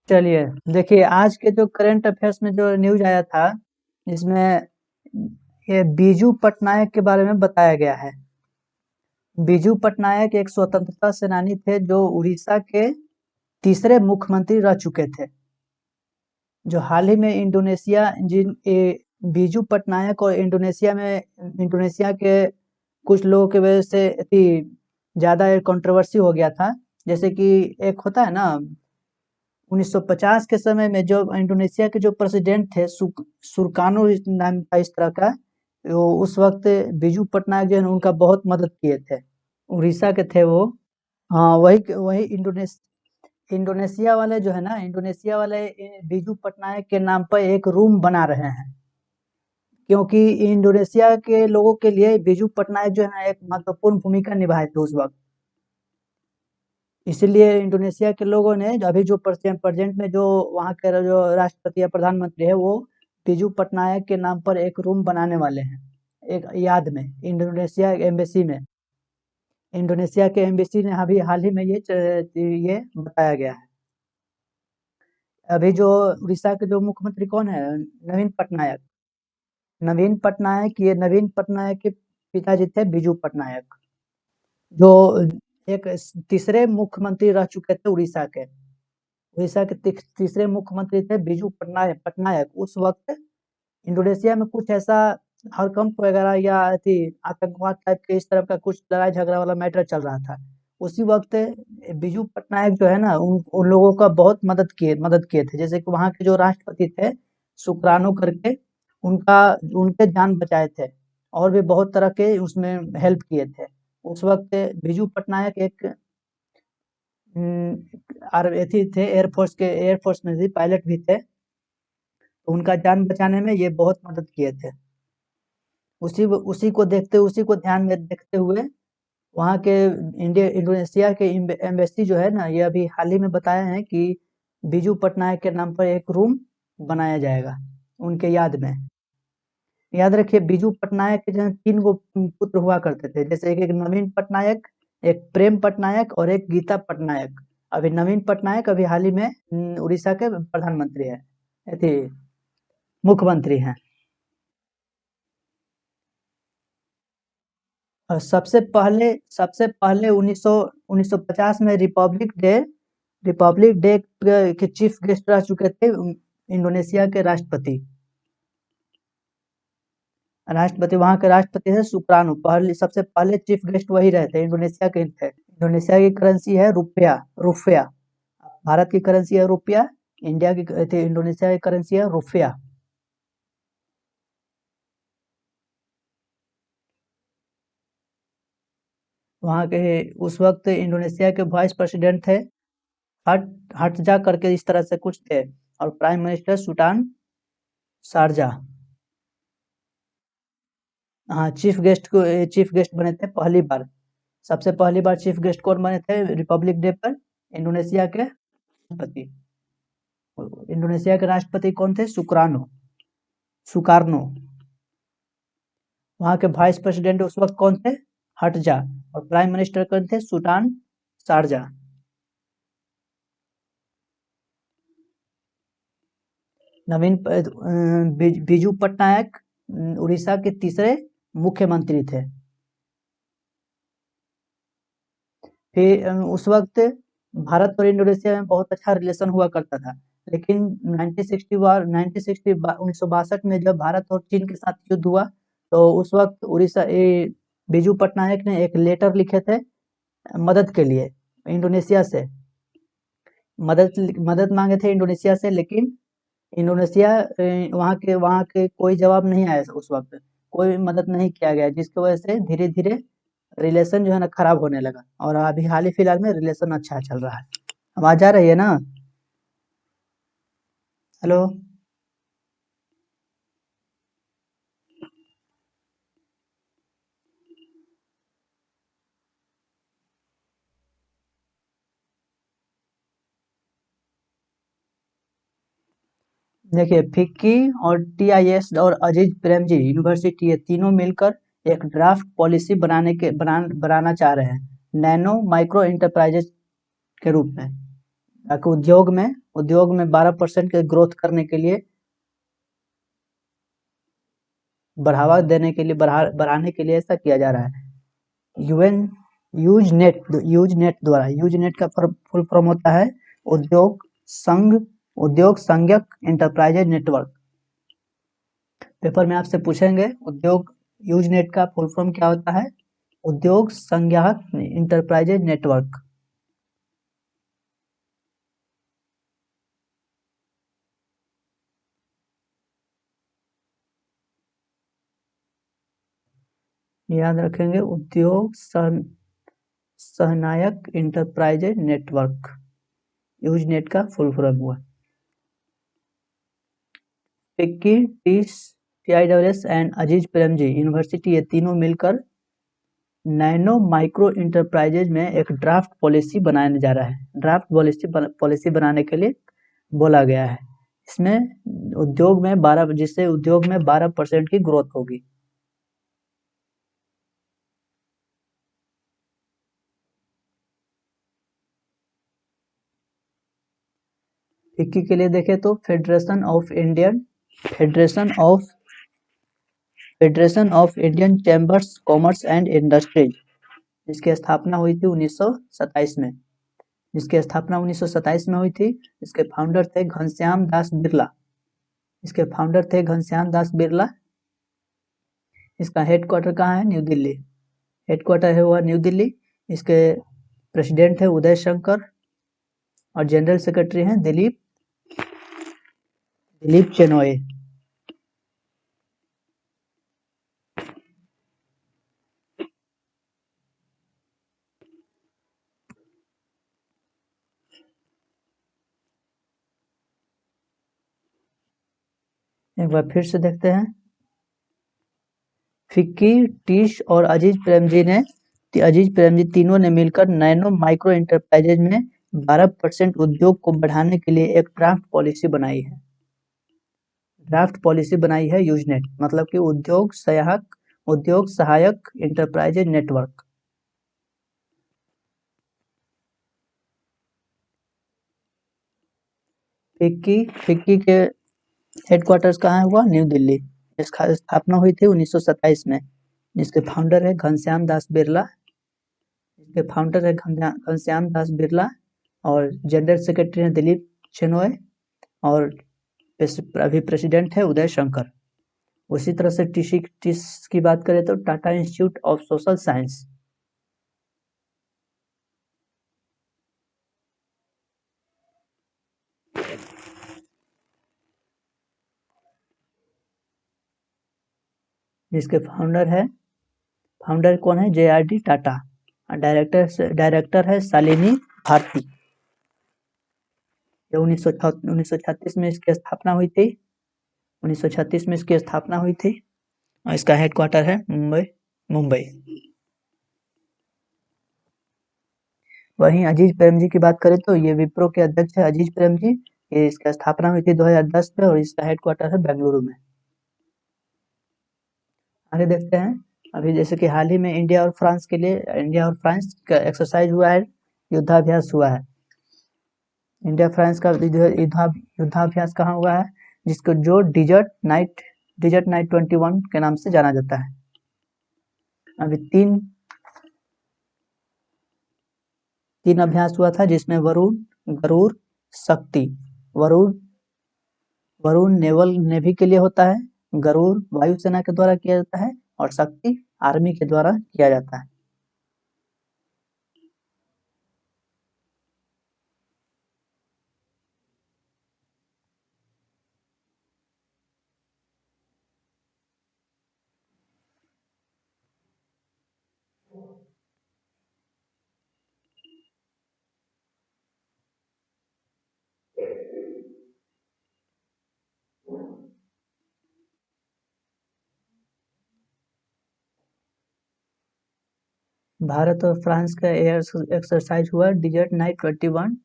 चलिए, देखिए आज के जो करंट अफेयर्स में जो न्यूज़ आया था, इसमें ये बीजू पटनायक के बारे में बताया गया है। बीजू पटनायक एक स्वतंत्रता सेनानी थे जो उड़ीसा के तीसरे मुख्यमंत्री रह चुके थे। जो हाल ही में इंडोनेशिया बीजू पटनायक और इंडोनेशिया के कुछ लोगों की वजह से ज़्यादा कंट्रोवर्सी हो गया था। जैसे कि एक होता है ना, 1950 के समय में जो इंडोनेशिया के जो प्रेसिडेंट थे सुरकानो नाम था इस तरह का, वो उस वक्त बीजू पटनायक जो है ना उनका बहुत मदद किए थे। उड़ीसा के थे वो। हाँ, वही वही इंडोनेशिया वाले जो है ना, इंडोनेशिया वाले बीजू पटनायक के नाम पर एक रूम बना रहे हैं, क्योंकि इंडोनेशिया के लोगों के लिए बीजू पटनायक जो है ना एक महत्वपूर्ण भूमिका निभाए थे उस वक्त। इसीलिए इंडोनेशिया के लोगों ने अभी जो प्रेजेंट में जो वहाँ के जो राष्ट्रपति या प्रधानमंत्री है, वो बीजू पटनायक के नाम पर एक रूम बनाने वाले हैं, एक याद में इंडोनेशिया एम्बेसी में। इंडोनेशिया के एम्बेसी ने अभी हाल ही में ये बताया गया है। अभी जो उड़ीसा के जो मुख्यमंत्री कौन है, नवीन पटनायक। नवीन पटनायक के पिताजी थे बीजू पटनायक, जो एक तीसरे मुख्यमंत्री रह चुके थे उड़ीसा के। उड़ीसा के तीसरे मुख्यमंत्री थे बीजू पटनायक। उस वक्त इंडोनेशिया में कुछ ऐसा हड़कंप वगैरह या आतंकवाद टाइप के इस तरह का कुछ लड़ाई झगड़ा वाला मैटर चल रहा था। उसी वक्त बीजू पटनायक जो है ना उन लोगों का बहुत मदद किए थे। जैसे कि वहाँ के जो राष्ट्रपति थे सुकरानो करके, उनका उनके जान बचाए थे, और भी बहुत तरह के उसमें हेल्प किए थे। उस वक्त बीजू पटनायक एक थे एयरफोर्स में भी पायलट भी थे, तो उनका जान बचाने में ये बहुत मदद किए थे। उसी को ध्यान में देखते हुए वहाँ के इंडोनेशिया के एम्बेसी जो है ना, ये अभी हाल ही में बताया है कि बीजू पटनायक के नाम पर एक रूम बनाया जाएगा उनके याद में। याद रखिए, बीजू पटनायक के जो है 3 गो पुत्र हुआ करते थे। जैसे एक नवीन पटनायक, एक प्रेम पटनायक और एक गीता पटनायक। अभी नवीन पटनायक अभी हाल ही में उड़ीसा के प्रधानमंत्री है, मुख्यमंत्री हैं। और सबसे पहले 1950 में रिपब्लिक डे के चीफ गेस्ट रह चुके थे इंडोनेशिया के राष्ट्रपति वहाँ के राष्ट्रपति है सुकार्नो। सबसे पहले चीफ गेस्ट वही रहे थे, इंडोनेशिया के थे। इंडोनेशिया की करेंसी है रुपया रुपया। भारत की करेंसी है रुपया, इंडोनेशिया की करेंसी है रुपया। वहाँ के उस वक्त इंडोनेशिया के वाइस प्रेसिडेंट थे हट हटजा करके इस तरह से कुछ थे, और प्राइम मिनिस्टर सुल्तान शारजा। हाँ, चीफ गेस्ट बने थे पहली बार। सबसे पहली बार चीफ गेस्ट कौन बने थे रिपब्लिक डे पर? इंडोनेशिया के राष्ट्रपति। इंडोनेशिया के राष्ट्रपति कौन थे? सुकार्नो। वहाँ के वाइस प्रेसिडेंट उस वक्त कौन थे? हटजा। और प्राइम मिनिस्टर कौन थे? सुल्तान शारजा। बीजू पटनायक उड़ीसा के तीसरे मुख्यमंत्री थे। फिर उस वक्त भारत और इंडोनेशिया में बहुत अच्छा रिलेशन हुआ करता था, लेकिन 1962 में जब भारत और चीन के साथ युद्ध हुआ, तो उस वक्त बीजू पटनायक ने एक लेटर लिखे थे मदद के लिए इंडोनेशिया से। मदद मांगे थे इंडोनेशिया से, लेकिन इंडोनेशिया वहाँ के कोई जवाब नहीं आया उस वक्त। कोई मदद नहीं किया गया, जिसकी वजह से धीरे धीरे रिलेशन जो है ना खराब होने लगा, और अभी हाल ही फिलहाल में रिलेशन अच्छा चल रहा है। आवाज आ रही है ना? हेलो। देखिए, फिक्की और टीआईएस और अजीज प्रेमजी यूनिवर्सिटी, ये तीनों मिलकर एक ड्राफ्ट पॉलिसी बनाना चाह रहे हैं, नैनो माइक्रो इंटरप्राइजेज के रूप में। ताकि उद्योग में 12% के ग्रोथ करने के लिए, बढ़ावा देने के लिए, बढ़ाने के लिए ऐसा किया जा रहा है। यूएन यूजनेट द्वारा, यूजनेट का फुल फॉर्म होता है उद्योग संघक इंटरप्राइजेज नेटवर्क। पेपर में आपसे पूछेंगे यूजनेट का फुल फॉर्म क्या होता है? उद्योग संघक इंटरप्राइजेज नेटवर्क। याद रखेंगे, उद्योग सहनायक इंटरप्राइजेज नेटवर्क, यूजनेट का फुल फॉर्म हुआ। FICCI, TIWS and Azim Premji University, ये तीनों मिलकर नैनो माइक्रो इंटरप्राइजेज में एक ड्राफ्ट पॉलिसी बनाने जा रहा है। ड्राफ्ट पॉलिसी बनाने के लिए बोला गया है। इसमें उद्योग में 12% की ग्रोथ होगी। फिक्की के लिए देखें तो federation of Indian chambers commerce and industries, जिसकी स्थापना हुई थी 1927 में। हुई थी। इसके फाउंडर थे घनश्याम दास बिरला। इसका हेडक्वार्टर कहाँ है? न्यू दिल्ली। हेडक्वार्टर है हुआ न्यू दिल्ली। इसके प्रेसिडेंट है उदय शंकर और जनरल सेक्रेटरी हैं दिलीप चेनोय। एक बार फिर से देखते हैं। फिक्की, टीश और अजीज प्रेमजी तीनों ने मिलकर नैनो माइक्रो इंटरप्राइजेज में 12% उद्योग को बढ़ाने के लिए एक ड्राफ्ट पॉलिसी बनाई है यूजनेट, मतलब कि उद्योग सहायक इंटरप्राइजेज नेटवर्क। फिक्की के हेडक्वार्टर्स कहाँ हुआ? न्यू दिल्ली। इसका स्थापना हुई थी 1927 में। जिसके फाउंडर है घनश्याम दास बिरला और जनरल सेक्रेटरी हैं दिलीप चेनोय और अभी प्रेसिडेंट है उदय शंकर। उसी तरह से टिस की बात करें तो Tata institute of social science. जिसके फाउंडर कौन है? JRD टाटा। डायरेक्टर है शालिनी भारती। 1936 में इसकी स्थापना हुई थी। 1936 में इसकी स्थापना हुई थी और इसका हेडक्वार्टर है मुंबई। वहीं अजीज प्रेमजी की बात करें तो ये विप्रो के अध्यक्ष है अजीज प्रेमजी। ये इसका स्थापना हुई थी 2010 में और इसका हेडक्वार्टर है बेंगलुरु में। आगे देखते हैं। अभी जैसे कि हाल ही में इंडिया और फ्रांस का एक्सरसाइज हुआ है, युद्धाभ्यास हुआ है। इंडिया फ्रांस का युद्धाभ्यास कहाँ हुआ है? जिसको जो डिजर्ट नाइट 21 के नाम से जाना जाता है। अभी तीन अभ्यास हुआ था, जिसमें वरुण, गरुड़, शक्ति। वरुण नेवी के लिए होता है, गरुड़ वायुसेना के द्वारा किया जाता है और शक्ति आर्मी के द्वारा किया जाता है। भारत और फ्रांस का एयर एक्सरसाइज हुआ डिजर्ट नाइट 21।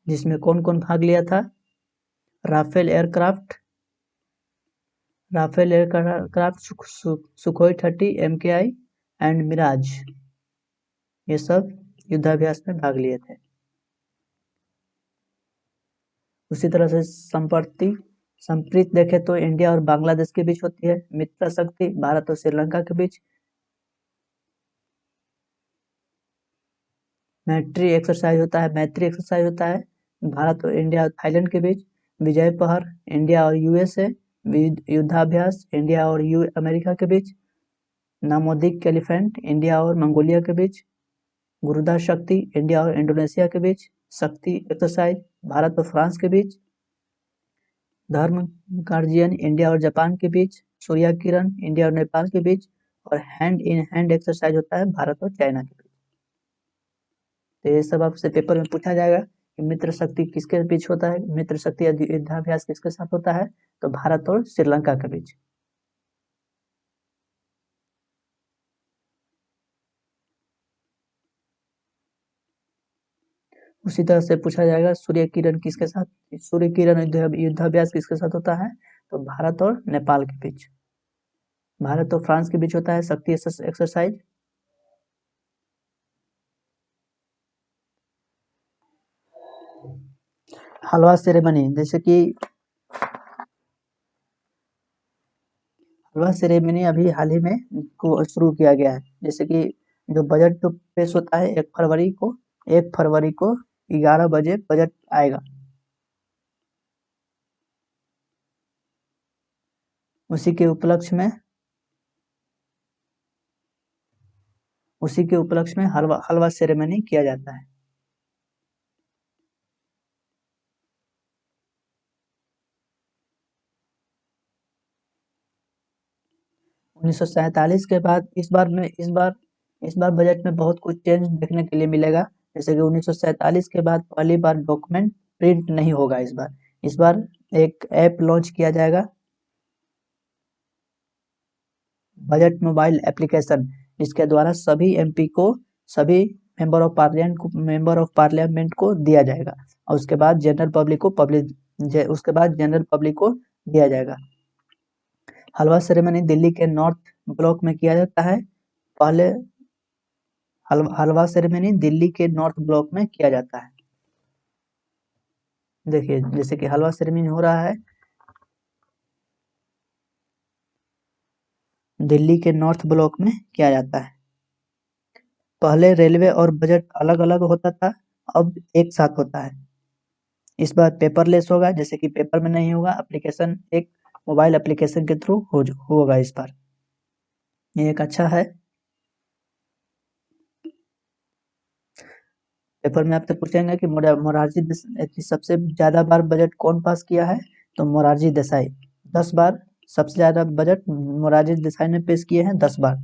जिसमें कौन कौन भाग लिया था? Rafale aircraft, Rafale aircraft, Sukhoi 30, MKI and Mirage, ये सब युद्धाभ्यास में भाग लिए थे। उसी तरह से संप्रीत देखे तो इंडिया और बांग्लादेश के बीच होती है। मित्र शक्ति भारत और श्रीलंका के बीच। मैत्री एक्सरसाइज होता है भारत और इंडिया और थाईलैंड के बीच। विजय पहर इंडिया और यूएसए। युद्धाभ्यास इंडिया और अमेरिका के बीच। नामोदिक एलिफेंट इंडिया और मंगोलिया के बीच। गुरुदार शक्ति इंडिया और इंडोनेशिया के बीच। शक्ति एक्सरसाइज भारत और फ्रांस के बीच। धर्म गार्जियन इंडिया और जापान के बीच। सूर्य किरण इंडिया और नेपाल के बीच। और हैंड इन हैंड एक्सरसाइज होता है भारत और चाइना के बीच। तो ये सब आपसे पेपर में पूछा जाएगा कि मित्र शक्ति किसके बीच होता है, मित्र शक्ति युद्धाभ्यास किसके साथ होता है, तो भारत और श्रीलंका के बीच। उसी तरह से पूछा जाएगा सूर्य किरण युद्धाभ्यास किसके साथ होता है, तो भारत और नेपाल के बीच। भारत और फ्रांस के बीच होता है शक्ति एक्सरसाइज। हलवा सेरेमनी, जैसे कि हलवा सेरेमनी अभी हाल ही में को शुरू किया गया है। जैसे कि जो बजट जो पेश होता है 1 फरवरी को 11 बजे बजट आएगा। उसी के उपलक्ष्य में हलवा सेरेमनी किया जाता है। उन्नीस के बाद इस बार बजट में बहुत कुछ चेंज देखने के लिए मिलेगा। जैसे कि 1947 के बाद पहली बार डॉक्यूमेंट प्रिंट नहीं होगा। इस बार एक ऐप लॉन्च किया जाएगा, बजट मोबाइल एप्लीकेशन, जिसके द्वारा सभी मेंबर ऑफ पार्लियामेंट को दिया जाएगा। और उसके बाद जनरल पब्लिक को दिया जाएगा। हलवा सेरेमनी दिल्ली के नॉर्थ ब्लॉक में किया जाता है। पहले हलवा सेरेमनी दिल्ली के नॉर्थ ब्लॉक में किया जाता है। देखिए जैसे कि हलवा सेरेमनी हो रहा है दिल्ली के नॉर्थ ब्लॉक में किया जाता है। पहले रेलवे और बजट अलग अलग होता था, अब एक साथ होता है। इस बार पेपरलेस होगा, जैसे कि पेपर में नहीं होगा, एक मोबाइल एप्लीकेशन के थ्रू होगा इस बार। ये एक अच्छा है। पेपर में आपसे पूछेंगे कि मोरारजी सबसे ज्यादा बार बजट कौन पास किया है, तो मोरारजी देसाई 10 बार। सबसे ज्यादा बजट मोरारजी देसाई ने पेश किए हैं 10 बार।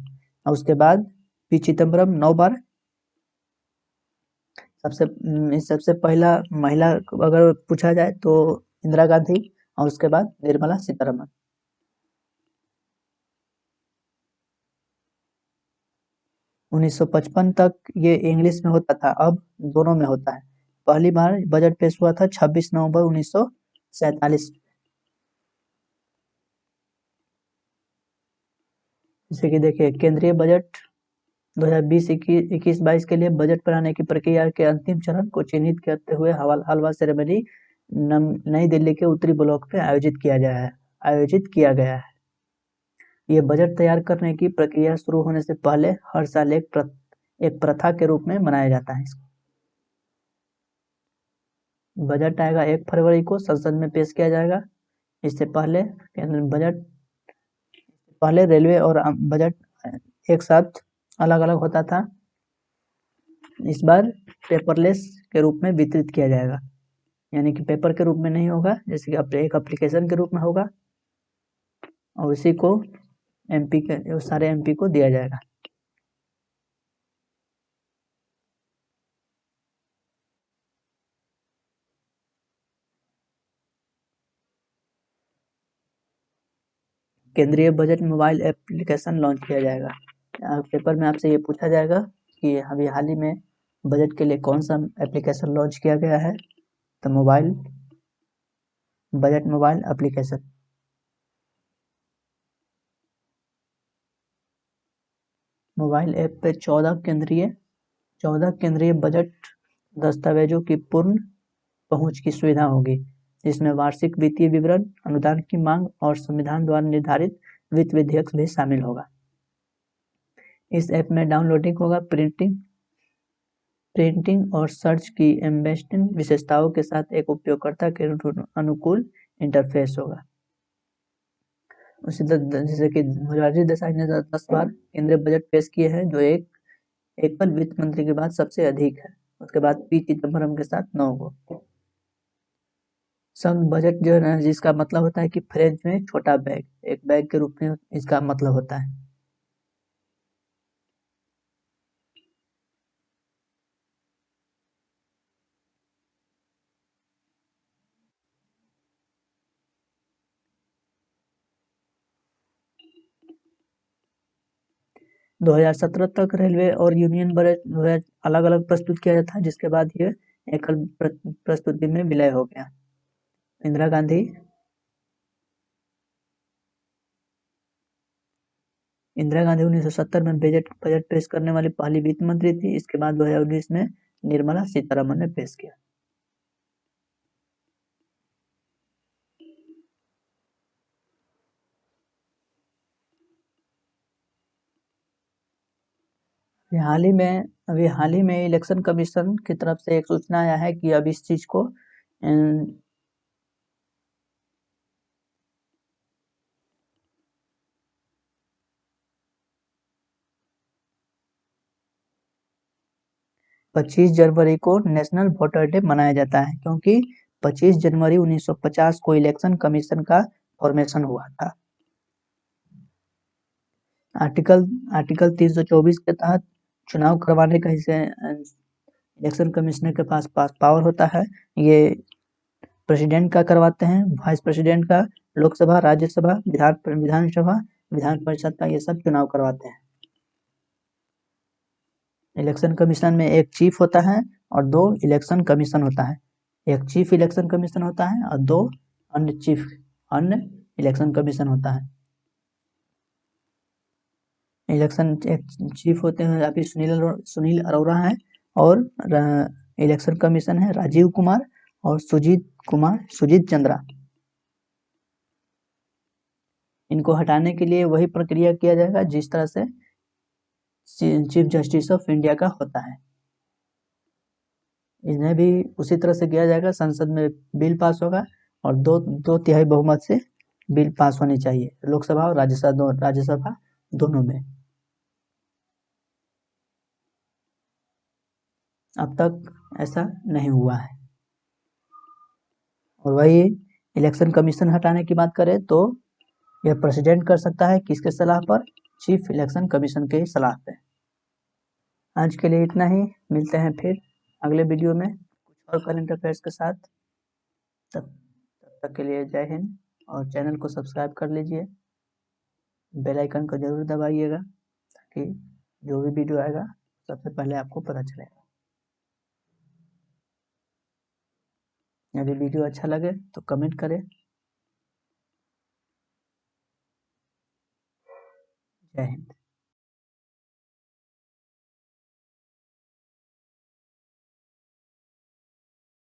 और उसके बाद पी चिदम्बरम 9 बार। सबसे पहला महिला अगर पूछा जाए तो इंदिरा गांधी, और उसके बाद निर्मला सीतारमण। उन्नीस सौ 55 तक ये इंग्लिश में होता था, अब दोनों में होता है। पहली बार बजट पेश हुआ था 26 नवंबर 1947। जैसे कि देखिए केंद्रीय बजट 2020-21-22 के लिए बजट बनाने की प्रक्रिया के अंतिम चरण को चिन्हित करते हुए हलवा सेरेमनी नई दिल्ली के उत्तरी ब्लॉक में आयोजित किया गया है। ये बजट तैयार करने की प्रक्रिया शुरू होने से पहले हर साल एक प्रथा के रूप में मनाया जाता है। बजट आएगा 1 फरवरी को, संसद में पेश किया जाएगा। इससे पहले रेलवे और बजट एक साथ अलग अलग होता था। इस बार पेपरलेस के रूप में वितरित किया जाएगा, यानी कि पेपर के रूप में नहीं होगा, जैसे कि एक एप्लीकेशन के रूप में होगा। और इसी को सारे एमपी को दिया जाएगा। केंद्रीय बजट मोबाइल एप्लीकेशन लॉन्च किया जाएगा। पेपर में आपसे ये पूछा जाएगा कि अभी हाल ही में बजट के लिए कौन सा एप्लीकेशन लॉन्च किया गया है, तो budget mobile application. Mobile app पे 14 केंद्रीय बजट दस्तावेजों की पूर्ण पहुंच की सुविधा होगी, जिसमें वार्षिक वित्तीय विवरण, अनुदान की मांग और संविधान द्वारा निर्धारित वित्त विधेयक भी शामिल होगा। इस ऐप में डाउनलोडिंग होगा, प्रिंटिंग और सर्च की एम्बेडिंग विशेषताओं के साथ एक उपयोगकर्ता के अनुकूल इंटरफेस होगा। उसी तरह जैसे कि मोरारजी देसाई ने 10 बार केंद्रीय बजट पेश किए हैं, जो एकल वित्त मंत्री के बाद सबसे अधिक है। उसके बाद पी चिदम्बरम के साथ 9 को। संघ बजट जो है ना, जिसका मतलब होता है कि फ्रेंच में छोटा बैग, एक बैग के रूप में इसका मतलब होता है। – 2017 तक रेलवे और यूनियन बजट अलग अलग प्रस्तुत किया जाता है, जिसके बाद ये एकल प्रस्तुति में विलय हो गया। इंदिरा गांधी 1970 में बजट पेश करने वाली पहली वित्त मंत्री थी। इसके बाद 2019 में निर्मला सीतारमण ने पेश किया। अभी हाल ही में इलेक्शन कमीशन की तरफ से एक सूचना आया है कि अब इस चीज को 25 जनवरी को नेशनल वोटर डे मनाया जाता है, क्योंकि 25 जनवरी 1950 को इलेक्शन कमीशन का फॉर्मेशन हुआ था। आर्टिकल 324 के तहत चुनाव करवाने का इलेक्शन कमिश्नर के पास पावर होता है। ये प्रेसिडेंट का करवाते हैं, वाइस प्रेसिडेंट का, लोकसभा, राज्यसभा, विधानसभा, विधान परिषद का, ये सब चुनाव करवाते हैं। इलेक्शन कमीशन में एक चीफ होता है और 2 इलेक्शन कमीशन होता है। एक चीफ इलेक्शन कमीशन होता है और 2 अन्य इलेक्शन कमीशन होता है। इलेक्शन एक चीफ होते हैं अभी सुनील अरोड़ा है, और इलेक्शन कमीशन है राजीव कुमार और सुजीत चंद्रा। इनको हटाने के लिए वही प्रक्रिया किया जाएगा जिस तरह से चीफ जस्टिस ऑफ इंडिया का होता है। इन्हें भी उसी तरह से किया जाएगा। संसद में बिल पास होगा और 2/3 बहुमत से बिल पास होनी चाहिए, लोकसभा और राज्यसभा दोनों में। अब तक ऐसा नहीं हुआ है। और वही इलेक्शन कमीशन हटाने की बात करें तो यह प्रेसिडेंट कर सकता है, किसके सलाह पर? चीफ इलेक्शन कमीशन के सलाह पे। आज के लिए इतना ही, मिलते हैं फिर अगले वीडियो में कुछ और करंट अफेयर्स के साथ। तब तक के लिए जय हिंद, और चैनल को सब्सक्राइब कर लीजिए, बेल आइकन को जरूर दबाइएगा ताकि जो भी वीडियो आएगा सबसे पहले आपको पता चलेगा। यदि वीडियो अच्छा लगे तो कमेंट करें। जय हिंद।